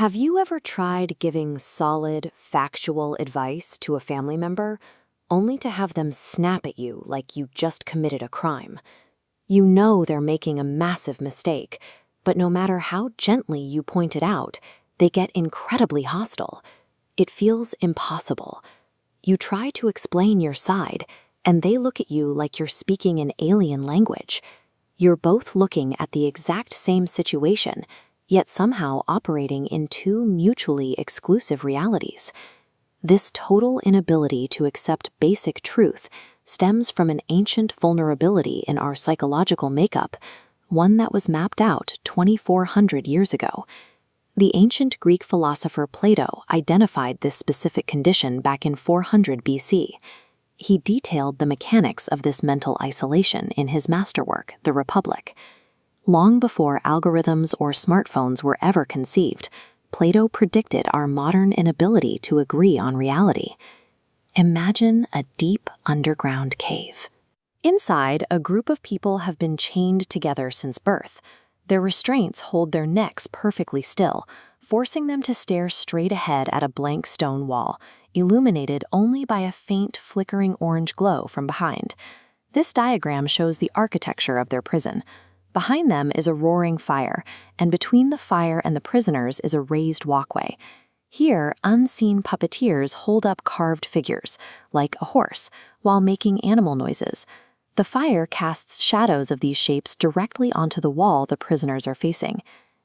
Have you ever tried giving solid, factual advice to a family member, only to have them snap at you like you just committed a crime? You know they're making a massive mistake, but no matter how gently you point it out, they get incredibly hostile. It feels impossible. You try to explain your side, and they look at you like you're speaking an alien language. You're both looking at the exact same situation, yet somehow operating in two mutually exclusive realities. This total inability to accept basic truth stems from an ancient vulnerability in our psychological makeup, one that was mapped out 2,400 years ago. The ancient Greek philosopher Plato identified this specific condition back in 400 BC. He detailed the mechanics of this mental isolation in his masterwork, The Republic. Long before algorithms or smartphones were ever conceived, Plato predicted our modern inability to agree on reality. Imagine a deep underground cave. Inside, a group of people have been chained together since birth. Their restraints hold their necks perfectly still, forcing them to stare straight ahead at a blank stone wall, illuminated only by a faint, flickering orange glow from behind. This diagram shows the architecture of their prison. Behind them is a roaring fire, and between the fire and the prisoners is a raised walkway. Here, unseen puppeteers hold up carved figures, like a horse, while making animal noises. The fire casts shadows of these shapes directly onto the wall the prisoners are facing.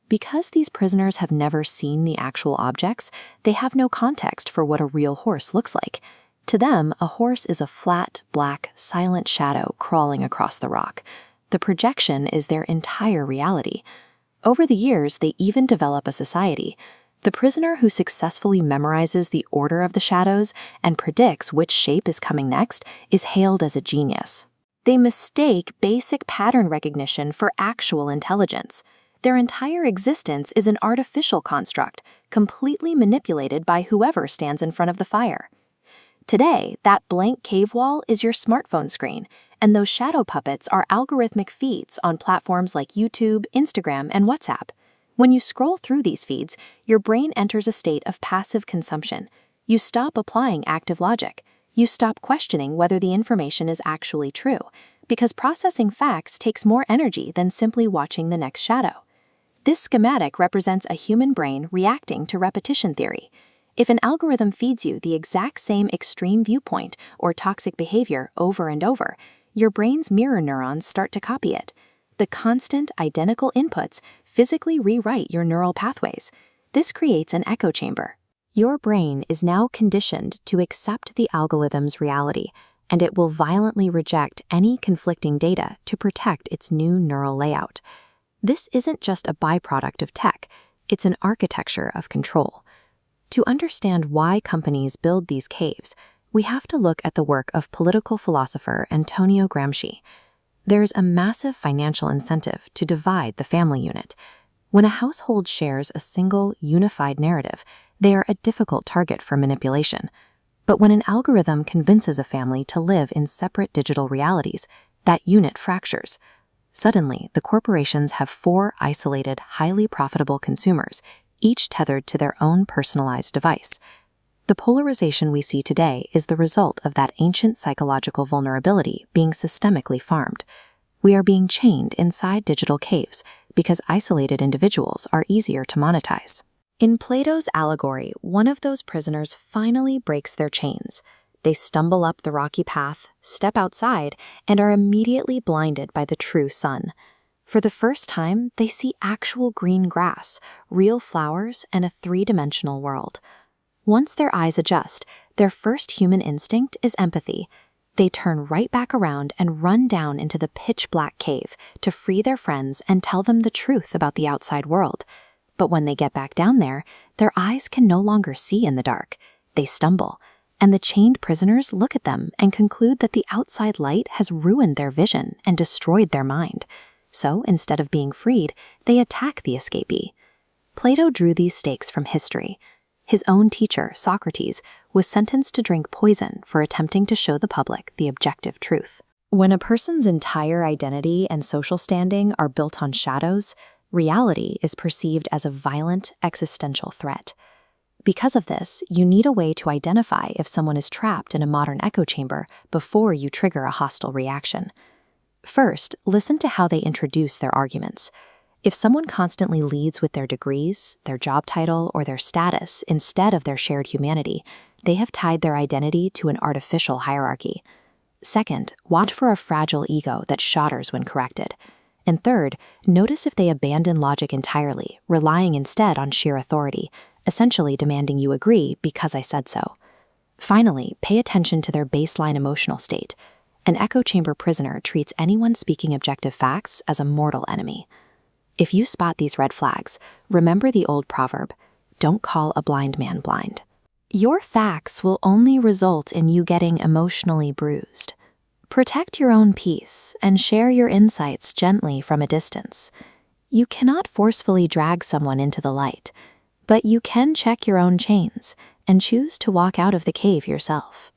Because these prisoners have never seen the actual objects, they have no context for what a real horse looks like. To them, a horse is a flat, black, silent shadow crawling across the rock. The projection is their entire reality. Over the years, they even develop a society. The prisoner who successfully memorizes the order of the shadows and predicts which shape is coming next is hailed as a genius. They mistake basic pattern recognition for actual intelligence. Their entire existence is an artificial construct, completely manipulated by whoever stands in front of the fire. Today, that blank cave wall is your smartphone screen, and those shadow puppets are algorithmic feeds on platforms like YouTube, Instagram, and WhatsApp. When you scroll through these feeds, your brain enters a state of passive consumption. You stop applying active logic. You stop questioning whether the information is actually true, because processing facts takes more energy than simply watching the next shadow. This schematic represents a human brain reacting to repetition theory. If an algorithm feeds you the exact same extreme viewpoint or toxic behavior over and over, your brain's mirror neurons start to copy it. The constant, identical inputs physically rewrite your neural pathways. This creates an echo chamber. Your brain is now conditioned to accept the algorithm's reality, and it will violently reject any conflicting data to protect its new neural layout. This isn't just a byproduct of tech, it's an architecture of control. To understand why companies build these caves, we have to look at the work of political philosopher Antonio Gramsci. There's a massive financial incentive to divide the family unit. When a household shares a single, unified narrative, they are a difficult target for manipulation. But when an algorithm convinces a family to live in separate digital realities, that unit fractures. Suddenly, the corporations have four isolated, highly profitable consumers, each tethered to their own personalized device. The polarization we see today is the result of that ancient psychological vulnerability being systemically farmed. We are being chained inside digital caves because isolated individuals are easier to monetize. In Plato's allegory, one of those prisoners finally breaks their chains. They stumble up the rocky path, step outside, and are immediately blinded by the true sun. For the first time, they see actual green grass, real flowers, and a three-dimensional world. Once their eyes adjust, their first human instinct is empathy. They turn right back around and run down into the pitch-black cave to free their friends and tell them the truth about the outside world. But when they get back down there, their eyes can no longer see in the dark. They stumble, and the chained prisoners look at them and conclude that the outside light has ruined their vision and destroyed their mind. So, instead of being freed, they attack the escapee. Plato drew these stakes from history. His own teacher, Socrates, was sentenced to drink poison for attempting to show the public the objective truth. When a person's entire identity and social standing are built on shadows, Reality is perceived as a violent, existential threat. Because of this, you need a way to identify if someone is trapped in a modern echo chamber before you trigger a hostile reaction. First, listen to how they introduce their arguments. If someone constantly leads with their degrees, their job title, or their status instead of their shared humanity, they have tied their identity to an artificial hierarchy. Second, watch for a fragile ego that shatters when corrected. And third, notice if they abandon logic entirely, relying instead on sheer authority, essentially demanding you agree because I said so. Finally, pay attention to their baseline emotional state. An echo chamber prisoner treats anyone speaking objective facts as a mortal enemy. If you spot these red flags, remember the old proverb, don't call a blind man blind. Your facts will only result in you getting emotionally bruised. Protect your own peace and share your insights gently from a distance. You cannot forcefully drag someone into the light, but you can check your own chains and choose to walk out of the cave yourself.